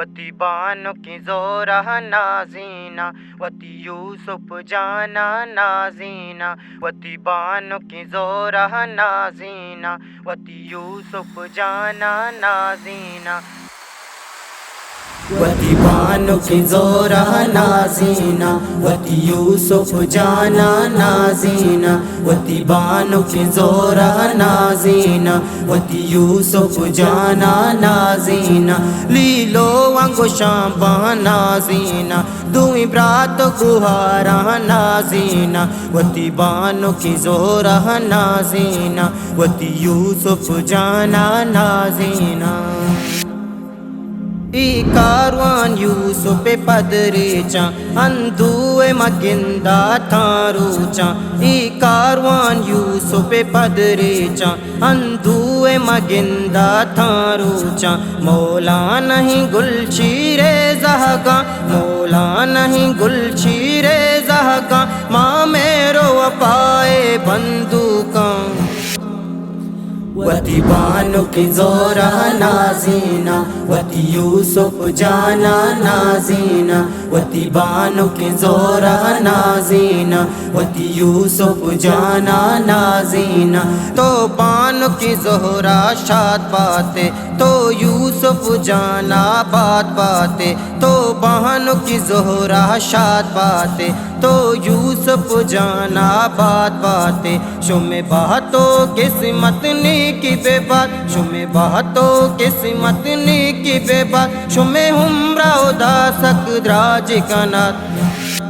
وتی بانو کی زورہ نازینا وتی یوسف جانا نازینا وتی بانو کی زورہ نازینا وتی یوسف جانا نازینا وتی بانو کی زورہ نازینا وتی یوسف جانا نازینا وتی بانو کی زورہ نازینا وتی یوسف جانا نازینا لیلو وانگو شامبا نازینا دوئی برات گوہارا نازینا وتی بانو کی زورہ نازینا وتی یوسف جانا نازینا ای کاروان یوسف پدری چاں اندوے مگندہ تھارو چاں ای کاروان یوسف پدری چاں اندوے مگندہ تھارو چاں مولا نہیں گلچیر زہگاں مولا نہیں گلچیر زہگاں ماں میرو وپائے بندوقاں وتی بانو کی زورہ نازینا وتی یوسف جانا نازینا وتی بانو کی زورہ نازینا وتی یوسف جانا نازینا تو بانو کی زہرہ شاد باتے تو یوسف جانا بات باتے تو بانو کی زہرہ شاد باتے تو یوسف جانا بات باتے شم باتو قسمت نے کی بے بات شم باتو قسمت نے کی بے بات شم ہمراہ دا سکدراج کنات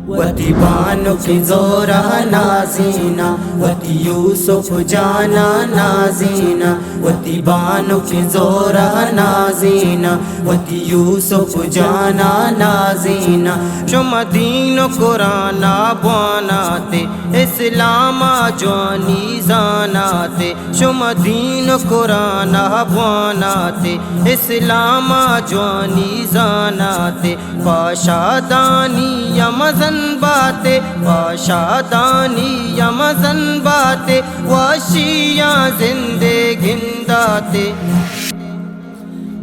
وتی بانو کی زورہ نازینا وتی یوسف جانا نازینا وتی بانو کی زورہ نازینا وتی یوسف جانا نازینا شم دین و قرآن بواناتے اسلام جوانی زاناتے شم دین و قرآن بواناتے اسلام جوانی زاناتے پاشادانی یمزن باتے پاشادانی یمزن باتے واشیاں زندے گنداتے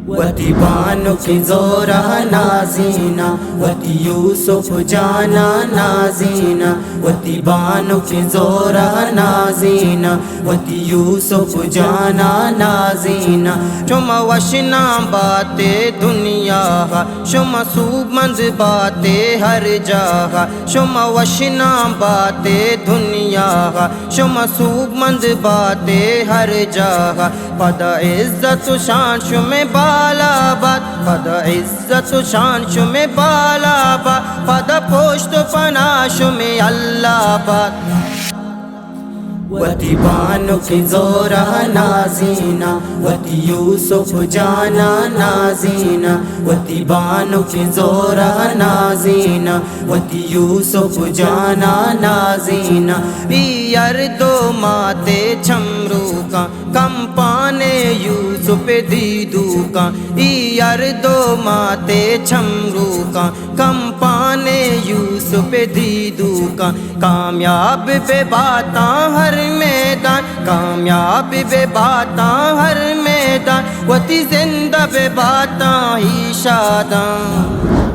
وتی بانو کی زورہ نازینا وتی یوسف جانا نازینا وتی بانو کی زورہ نازینا وتی یوسف جانا نازینا شم وشنا باتے دنیا شم سومند باتے ہر جاگہ شم وشنا باتے دنیا شم سومند باتے ہر جاگہ پد عزت شان شم بالا باد پد عزت شان شم بالا باد پد پوشت پناہ شم اللہ باد وتی بانو کی زورہ نازینا وتی یوسف جانا نازینا وتی بانو کی زورہ نازینا وتی یوسف جانا نازینا یردو ماتے چھمرو کا کم پانے یوسف دیدو کا یردو ماتے چھمرو کا کم پانے یوسف دیدو کا کامیاب بے باتاں ہر میدان کامیاب بے باتاں ہر میدان وتی زندہ بے باتاں ہی شاداں